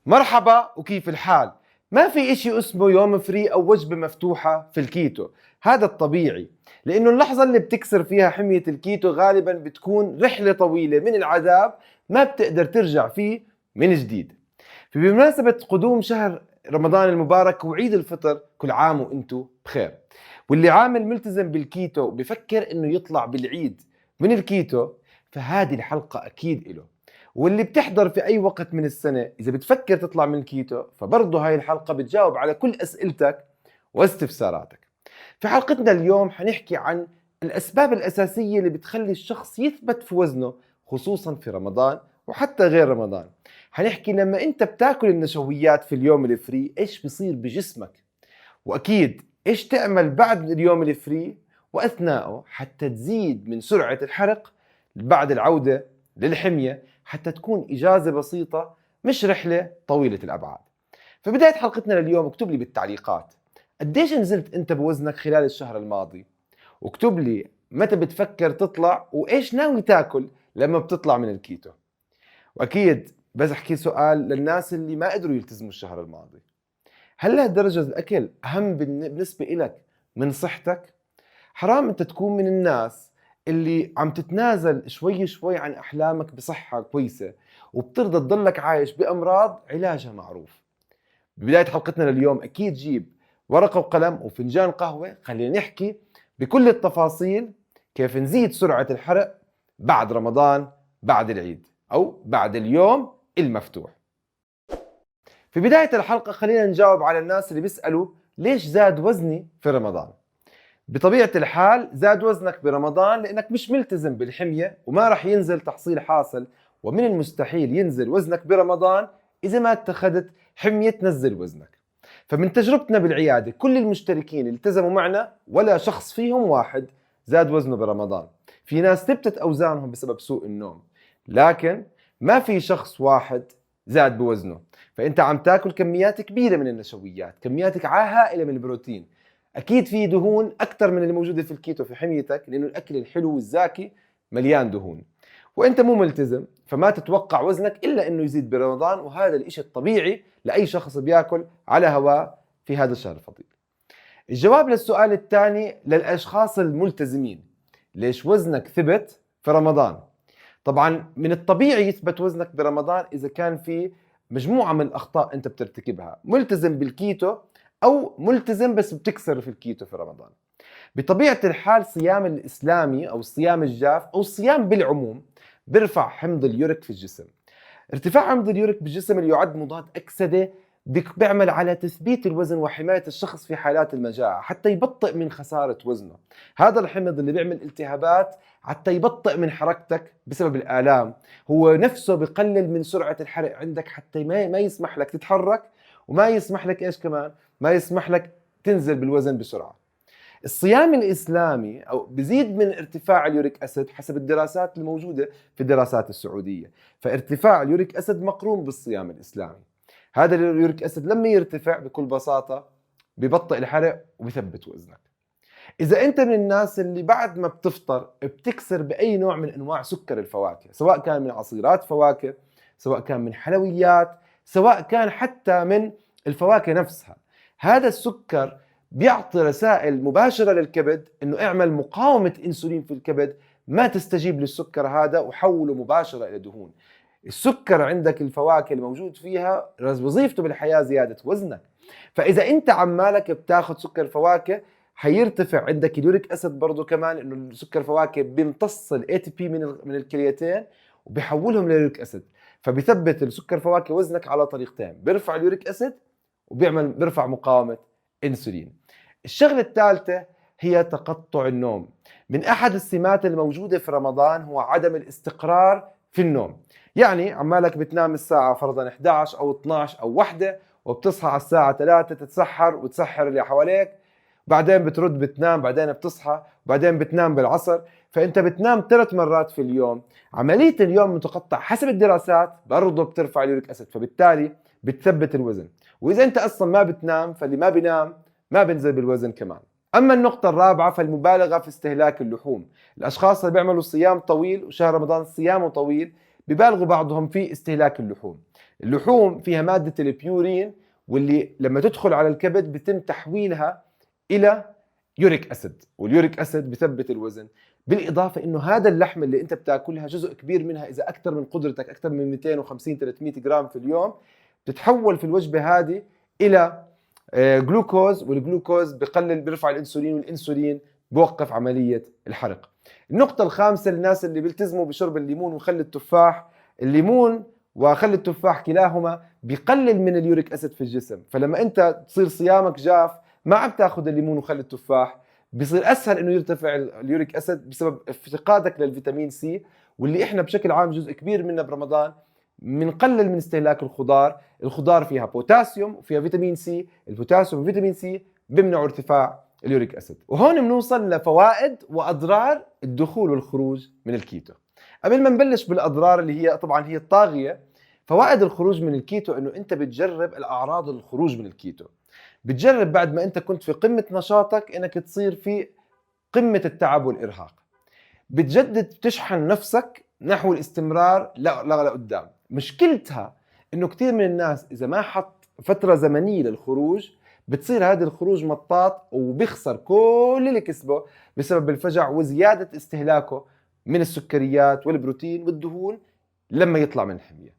مرحبا وكيف الحال؟ ما في اشي اسمه يوم فري او وجبة مفتوحة في الكيتو. هذا الطبيعي، لانه اللحظة اللي بتكسر فيها حمية الكيتو غالبا بتكون رحلة طويلة من العذاب ما بتقدر ترجع فيه من جديد. بمناسبة قدوم شهر رمضان المبارك وعيد الفطر، كل عام وانتم بخير. واللي عامل ملتزم بالكيتو وبفكر انه يطلع بالعيد من الكيتو، فهذه الحلقة اكيد إله. واللي بتحضر في اي وقت من السنة اذا بتفكر تطلع من الكيتو، فبرضه هاي الحلقة بتجاوب على كل اسئلتك واستفساراتك. في حلقتنا اليوم حنحكي عن الاسباب الاساسية اللي بتخلي الشخص يثبت في وزنه، خصوصا في رمضان وحتى غير رمضان. حنحكي لما انت بتاكل النشويات في اليوم الفري ايش بيصير بجسمك، واكيد ايش تعمل بعد اليوم الفري واثناءه حتى تزيد من سرعة الحرق بعد العودة للحمية، حتى تكون اجازة بسيطة مش رحلة طويلة الابعاد. فبداية حلقتنا لليوم اكتب لي بالتعليقات قديش نزلت انت بوزنك خلال الشهر الماضي، واكتب لي متى بتفكر تطلع وايش ناوي تاكل لما بتطلع من الكيتو. واكيد بس احكي سؤال للناس اللي ما قدروا يلتزموا الشهر الماضي: هل لهالدرجة الأكل أهم بالنسبة إلك من صحتك؟ حرام أنت تكون من الناس اللي عم تتنازل شوي شوي عن أحلامك بصحة كويسة وبترضى تضلك عايش بأمراض علاجها معروف. ببداية حلقتنا لليوم أكيد جيب ورقة وقلم وفنجان قهوة، خلينا نحكي بكل التفاصيل كيف نزيد سرعة الحرق بعد رمضان، بعد العيد أو بعد اليوم المفتوح. في بداية الحلقة خلينا نجاوب على الناس اللي بيسألوا ليش زاد وزني في رمضان. بطبيعة الحال زاد وزنك برمضان لأنك مش ملتزم بالحمية وما رح ينزل تحصيل حاصل، ومن المستحيل ينزل وزنك برمضان إذا ما اتخذت حمية تنزل وزنك. فمن تجربتنا بالعيادة كل المشتركين اللي التزموا معنا ولا شخص فيهم واحد زاد وزنه برمضان. في ناس ثبتت أوزانهم بسبب سوء النوم، لكن ما في شخص واحد زاد بوزنه. فانت عم تاكل كميات كبيره من النشويات، كميات هائله من البروتين، اكيد في دهون اكثر من اللي موجوده في الكيتو في حميتك، لانه الاكل الحلو والزاكي مليان دهون. وانت مو ملتزم فما تتوقع وزنك الا انه يزيد برمضان، وهذا الاشي الطبيعي لاي شخص بياكل على هواه في هذا الشهر الفضيل. الجواب للسؤال الثاني للاشخاص الملتزمين: ليش وزنك ثبت في رمضان؟ طبعا من الطبيعي يثبت وزنك برمضان إذا كان في مجموعة من الأخطاء أنت بترتكبها، ملتزم بالكيتو أو ملتزم بس بتكسر في الكيتو في رمضان. بطبيعة الحال صيام الإسلامي أو الصيام الجاف أو الصيام بالعموم بيرفع حمض اليوريك في الجسم. ارتفاع حمض اليوريك بالجسم اللي يعد مضاد أكسدة بيعمل على تثبيت الوزن وحماية الشخص في حالات المجاعة حتى يبطئ من خسارة وزنه. هذا الحمض اللي بيعمل التهابات حتى يبطئ من حركتك بسبب الآلام، هو نفسه بقلل من سرعة الحرق عندك حتى ما يسمح لك تتحرك، وما يسمح لك إيش كمان؟ ما يسمح لك تنزل بالوزن بسرعة. الصيام الإسلامي أو بزيد من ارتفاع اليوريك أسيد حسب الدراسات الموجودة في الدراسات السعودية، فارتفاع اليوريك أسيد مقرون بالصيام الإسلامي. هذا اليوريك أسيد لما يرتفع بكل بساطة ببطئ الحرق وبثبت وزنك. إذا أنت من الناس اللي بعد ما بتفطر بتكسر بأي نوع من أنواع سكر الفواكه، سواء كان من عصيرات فواكه، سواء كان من حلويات، سواء كان حتى من الفواكه نفسها، هذا السكر بيعطي رسائل مباشرة للكبد انه اعمل مقاومة انسولين في الكبد، ما تستجيب للسكر هذا وحوله مباشرة الى دهون. السكر عندك الفواكه الموجود فيها وظيفته بالحياة زيادة وزنك، فاذا انت عمالك بتاخذ سكر فواكه حيرتفع عندك اليوريك اسيد برضه كمان، انه السكر فواكه بيمتص الاي تي بي من الكرياتين وبيحولهم ليوريك اسيد، فبيثبت السكر فواكه وزنك على طريقتين: بيرفع اليوريك اسيد بيرفع مقاومة انسولين. الشغلة الثالثة هي تقطع النوم. من احد السمات الموجودة في رمضان هو عدم الاستقرار في النوم، يعني عمالك بتنام الساعة فرضا 11 او 12 او 1 وبتصحى على الساعة 3 تتسحر وتسحر اللي حواليك، بعدين بترد بتنام، بعدين بتصحى، بعدين بتنام بالعصر، فانت بتنام 3 مرات في اليوم. عملية اليوم متقطع حسب الدراسات برضه بترفع اليوريك اسيد، فبالتالي بتثبت الوزن. واذا انت اصلا ما بتنام، فاللي ما بينام ما بينزل بالوزن كمان. اما النقطة الرابعة فالمبالغة في استهلاك اللحوم. الاشخاص اللي بيعملوا صيام طويل وشهر رمضان صيامه طويل ببالغوا بعضهم في استهلاك اللحوم. اللحوم فيها مادة البيورين، واللي لما تدخل على الكبد بيتم تحويلها إلى يوريك أسيد، واليوريك أسيد بثبت الوزن. بالإضافة إنه هذا اللحم اللي أنت بتاكلها جزء كبير منها إذا أكثر من قدرتك، أكثر من 250 300 جرام في اليوم، بتتحول في الوجبة هذه إلى جلوكوز، والجلوكوز بقلل بيرفع الانسولين، والانسولين بوقف عملية الحرق. النقطة الخامسة للناس اللي بيلتزموا بشرب الليمون وخل التفاح، الليمون وخل التفاح كلاهما بيقلل من اليوريك أسيد في الجسم، فلما أنت تصير صيامك جاف ما عم تاخذ الليمون وخل التفاح بيصير أسهل إنه يرتفع اليوريك أسيد بسبب افتقادك للفيتامين سي، واللي إحنا بشكل عام جزء كبير منه برمضان بنقلل من استهلاك الخضار. الخضار فيها بوتاسيوم وفيها فيتامين سي، البوتاسيوم وفيتامين سي بيمنعوا ارتفاع اليوريك أسيد. وهون بنوصل لفوائد وأضرار الدخول والخروج من الكيتو. قبل ما نبلش بالأضرار اللي هي طبعا هي الطاغية، فوائد الخروج من الكيتو إنه أنت بتجرب الأعراض الخروج من الكيتو، بتجرب بعد ما أنت كنت في قمة نشاطك إنك تصير في قمة التعب والإرهاق، بتجدد بتشحن نفسك نحو الاستمرار لقدام. مشكلتها إنه كتير من الناس إذا ما حط فترة زمنية للخروج بتصير هذا الخروج مطاط وبيخسر كل اللي كسبه بسبب الفجع وزيادة استهلاكه من السكريات والبروتين والدهون لما يطلع من الحمية.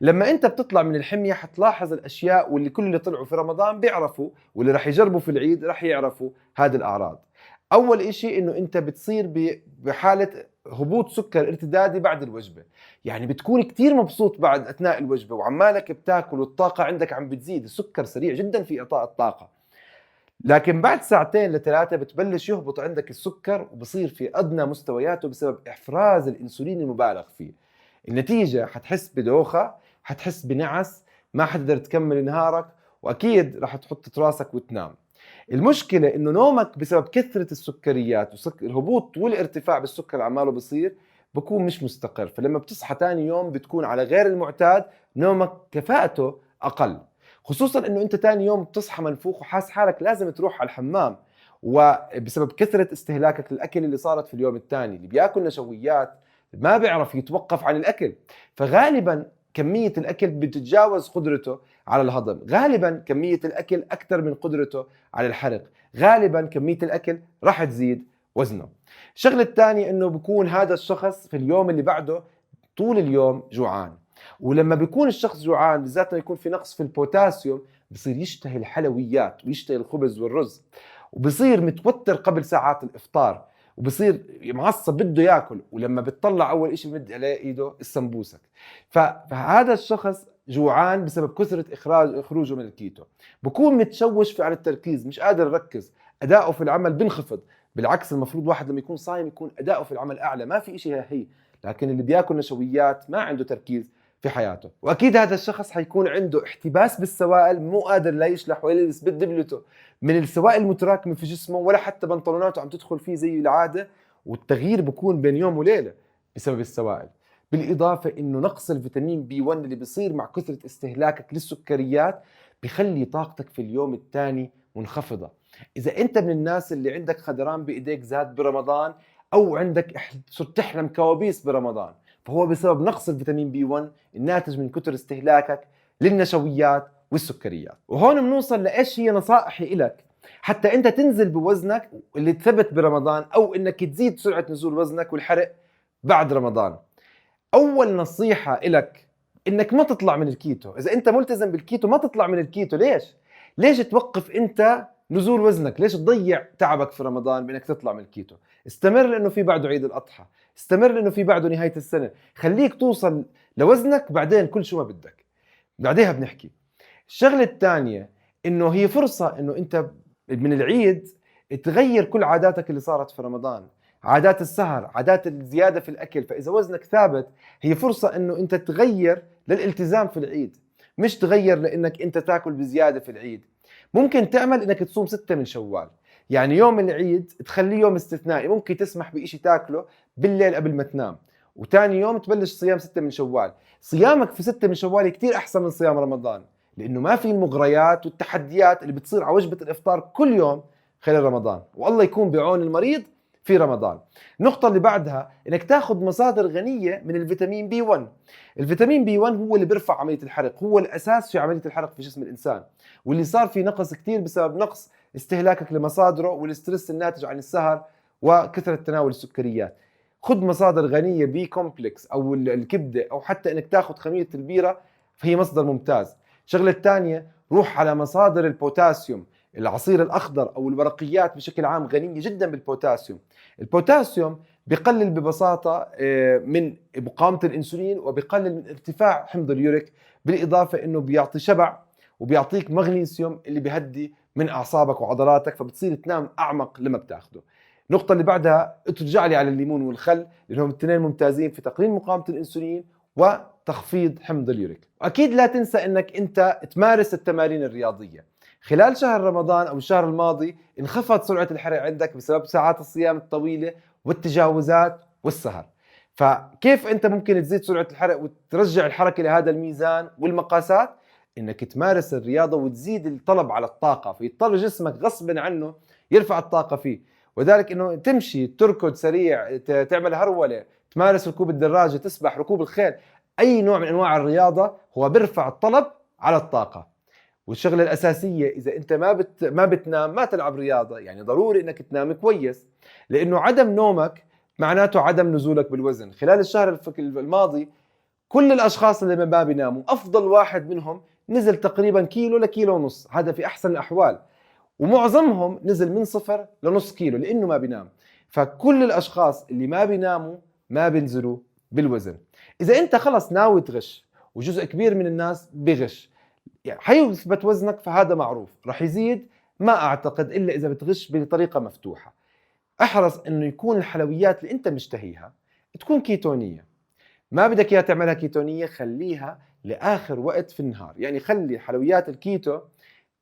لما انت بتطلع من الحمية حتلاحظ الاشياء واللي كل اللي طلعوا في رمضان بيعرفوا، واللي راح يجربوا في العيد راح يعرفوا هذه الاعراض. اول اشي انه انت بتصير بحالة هبوط سكر ارتدادي بعد الوجبة، يعني بتكون كتير مبسوط بعد اثناء الوجبة وعمالك بتاكل والطاقة عندك عم بتزيد، السكر سريع جدا في اعطاء الطاقة، لكن بعد ساعتين لثلاثة بتبلش يهبط عندك السكر وبصير في أدنى مستوياته بسبب إفراز الإنسولين المبالغ فيه. النتيجة حتحس بدوخة، حتحس بنعس، ما حتقدر تكمل نهارك، وأكيد راح تحط راسك وتنام. المشكلة إنه نومك بسبب كثرة السكريات والهبوط والارتفاع بالسكر اللي عماله بصير بكون مش مستقر، فلما بتصحى تاني يوم بتكون على غير المعتاد، نومك كفاءته أقل، خصوصا انه انت تاني يوم بتصحى منفوخ وحاس حالك لازم تروح على الحمام، وبسبب كثرة استهلاكك للأكل اللي صارت في اليوم الثاني. اللي بياكل نشويات ما بيعرف يتوقف عن الأكل، فغالبا كمية الأكل بتتجاوز قدرته على الهضم، غالبا كمية الأكل أكثر من قدرته على الحرق، غالبا كمية الأكل راح تزيد وزنه. الشغلة الثانية انه بيكون هذا الشخص في اليوم اللي بعده طول اليوم جوعان، ولما بيكون الشخص جوعان بالذات يكون في نقص في البوتاسيوم بصير يشتهي الحلويات ويشتهي الخبز والرز، وبصير متوتر قبل ساعات الإفطار، وبصير معصب بده ياكل، ولما بتطلع أول إشي بمد عليه إيده السمبوسك. فهذا الشخص جوعان بسبب كثرة خروجه من الكيتو، بكون متشوش على التركيز، مش قادر يركز، أداؤه في العمل بنخفض. بالعكس المفروض واحد لما يكون صايم يكون أداؤه في العمل أعلى، ما في إشي هي، لكن اللي بياكل نشويات ما عنده تركيز في حياته. واكيد هذا الشخص حيكون عنده احتباس بالسوائل، مو قادر لا يشلح ولا يلبس بدبلته من السوائل المتراكمه في جسمه، ولا حتى بنطلوناته عم تدخل فيه زي العاده، والتغيير بيكون بين يوم وليله بسبب السوائل. بالاضافه انه نقص الفيتامين بي 1 اللي بيصير مع كثره استهلاكك للسكريات بخلي طاقتك في اليوم الثاني منخفضه. اذا انت من الناس اللي عندك خدران بايديك زاد برمضان، او عندك صرت تحلم كوابيس برمضان، فهو بسبب نقص الفيتامين بي 1 الناتج من كتر استهلاكك للنشويات والسكريات. وهون بنوصل لايش هي نصائحي لك حتى انت تنزل بوزنك اللي ثبت برمضان، او انك تزيد سرعة نزول وزنك والحرق بعد رمضان. اول نصيحة لك انك ما تطلع من الكيتو. اذا انت ملتزم بالكيتو ما تطلع من الكيتو. ليش توقف انت نزول وزنك؟ ليش تضيع تعبك في رمضان بانك تطلع من الكيتو؟ استمر لانه في بعده عيد الاضحى، استمر لانه في بعده نهاية السنة، خليك توصل لوزنك بعدين كل شو ما بدك، بعديها بنحكي. الشغلة الثانية انه هي فرصة انه انت من العيد تغير كل عاداتك اللي صارت في رمضان، عادات السهر، عادات الزيادة في الأكل. فإذا وزنك ثابت هي فرصة إنه أنت تغير للالتزام في العيد، مش تغير لأنك أنت تاكل بزيادة في العيد. ممكن تعمل إنك تصوم 6 من شوال، يعني يوم العيد تخليه يوم استثنائي، ممكن تسمح بإشي تاكله بالليل قبل ما تنام، وتاني يوم تبلش صيام 6 من شوال. صيامك في 6 من شوال كتير أحسن من صيام رمضان، لأنه ما في المغريات والتحديات اللي بتصير على وجبة الإفطار كل يوم خلال رمضان. والله يكون بعون المريض في رمضان. النقطة اللي بعدها انك تاخذ مصادر غنية من الفيتامين بي 1. الفيتامين بي 1 هو اللي بيرفع عملية الحرق، هو الاساس في عملية الحرق في جسم الانسان، واللي صار في نقص كثير بسبب نقص استهلاكك لمصادره والستريس الناتج عن السهر وكثرة تناول السكريات. خذ مصادر غنية بي كومبلكس او الكبدة، او حتى انك تاخذ خميرة البيرة، فهي مصدر ممتاز. الشغلة الثانية، روح على مصادر البوتاسيوم. العصير الأخضر أو الورقيات بشكل عام غنية جدا بالبوتاسيوم. البوتاسيوم بقلل ببساطة من مقاومة الأنسولين، وبقلل من ارتفاع حمض اليوريك، بالإضافة أنه بيعطي شبع وبيعطيك مغنيسيوم اللي بيهدي من أعصابك وعضلاتك، فبتصير تنام أعمق لما بتاخده. النقطة اللي بعدها ترجع لي على الليمون والخل، لأنهم الاثنين ممتازين في تقليل مقاومة الأنسولين وتخفيض حمض اليوريك. أكيد لا تنسى أنك أنت تمارس التمارين الرياضية. خلال شهر رمضان أو الشهر الماضي انخفض سرعة الحرق عندك بسبب ساعات الصيام الطويلة والتجاوزات والسهر. فكيف أنت ممكن تزيد سرعة الحرق وترجع الحركة لهذا الميزان والمقاسات؟ إنك تمارس الرياضة وتزيد الطلب على الطاقة، فيضطر جسمك غصبا عنه يرفع الطاقة فيه، وذلك إنه تمشي، تركض سريع، تعمل هرولة، تمارس ركوب الدراجة، تسبح، ركوب الخيل، أي نوع من أنواع الرياضة هو بيرفع الطلب على الطاقة. والشغله الاساسيه، اذا انت ما بتنام ما تلعب رياضه، يعني ضروري انك تنام كويس، لانه عدم نومك معناته عدم نزولك بالوزن. خلال الشهر الماضي كل الاشخاص اللي ما بيناموا افضل واحد منهم نزل تقريبا كيلو لكيلو ونص، هذا في احسن الاحوال، ومعظمهم نزل من 0 لنص كيلو لانه ما بينام. فكل الاشخاص اللي ما بيناموا ما بينزلوا بالوزن. اذا انت خلص ناوي تغش، وجزء كبير من الناس بغش، يعني حيثبت وزنك، فهذا معروف. رح يزيد ما اعتقد الا اذا بتغش بطريقه مفتوحه. احرص انه يكون الحلويات اللي انت مشتهيها تكون كيتونيه. ما بدك اياها تعملها كيتونيه، خليها لاخر وقت في النهار، يعني خلي حلويات الكيتو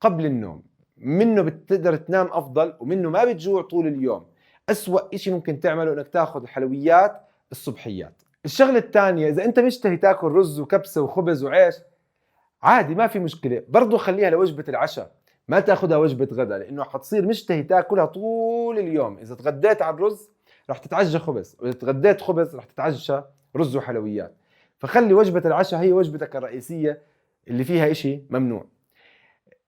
قبل النوم، منه بتقدر تنام افضل، ومنه ما بتجوع طول اليوم. اسوأ اشي ممكن تعمله انك تاخذ الحلويات الصبحيات. الشغله الثانيه، اذا انت مشتهي تاكل رز وكبسه وخبز وعيش، عادي ما في مشكلة، برضو خليها لوجبة العشاء، ما تاخذها وجبة غدا، لأنه حتصير مشتهي تاكلها طول اليوم. إذا تغديت على الرز رح تتعشى خبز، وإذا تغديت خبز رح تتعشى رز وحلويات. فخلي وجبة العشاء هي وجبتك الرئيسية اللي فيها إشي ممنوع.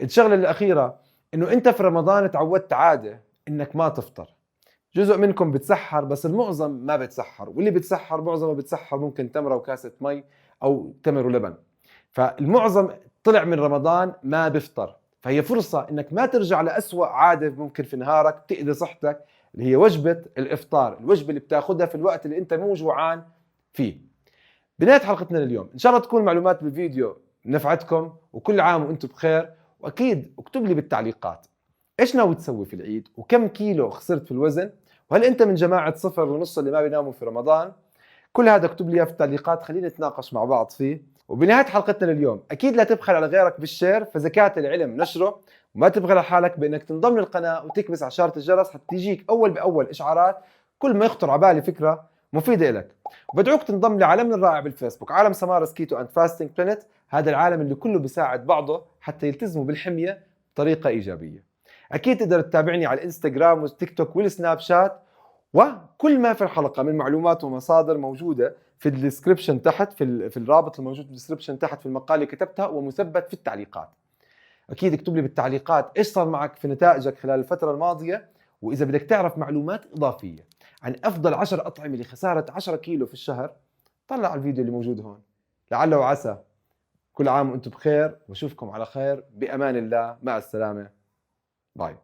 الشغلة الأخيرة، إنه أنت في رمضان تعودت عادة إنك ما تفطر. جزء منكم بتسحر، بس المعظم ما بتسحر، واللي بتسحر معظمه بتسحر ممكن تمرة وكاسة مي أو تمر ولبن. فالمعظم طلع من رمضان ما بفطر، فهي فرصة انك ما ترجع لأسوأ عادة ممكن في نهارك تأذي صحتك، اللي هي وجبة الافطار، الوجبة اللي بتاخدها في الوقت اللي انت مو جوعان فيه. بنهاية حلقتنا لليوم ان شاء الله تكون معلومات بالفيديو نفعتكم، وكل عام وانتم بخير. واكيد اكتب لي بالتعليقات ايش ناوي تسوي في العيد، وكم كيلو خسرت في الوزن، وهل انت من جماعة 0 ونص اللي ما بيناموا في رمضان؟ كل هذا اكتب لي اياه في التعليقات، خلينا نتناقش مع بعض فيه. وبنهاية حلقتنا لليوم أكيد لا تبخل على غيرك بالشير، فزكاة العلم نشره، وما تبخل على حالك بأنك تنضم للقناة وتكبس على شارة الجرس حتى تجيك أول بأول إشعارات كل ما يخطر على بالي فكرة مفيدة لك. وبدعوك تنضم لعالمنا الرائع بالفيسبوك، عالم سمارة كيتو أند فاستنج بلانت، هذا العالم اللي كله بيساعد بعضه حتى يلتزموا بالحمية بطريقة إيجابية. أكيد تقدر تتابعني على الإنستغرام والتيك توك والسناب شات، وكل ما في الحلقة من معلومات ومصادر موجودة في الديسكربشن تحت، في الرابط الموجود في الديسكربشن تحت في المقال اللي كتبتها، ومثبت في التعليقات. اكيد اكتب لي بالتعليقات ايش صار معك في نتائجك خلال الفترة الماضية، واذا بدك تعرف معلومات اضافية عن افضل 10 اطعمة لخسارة 10 كيلو في الشهر، طلع على الفيديو اللي موجود هون. لعل وعسى. كل عام وانتم بخير، واشوفكم على خير، بامان الله، مع السلامة، باي.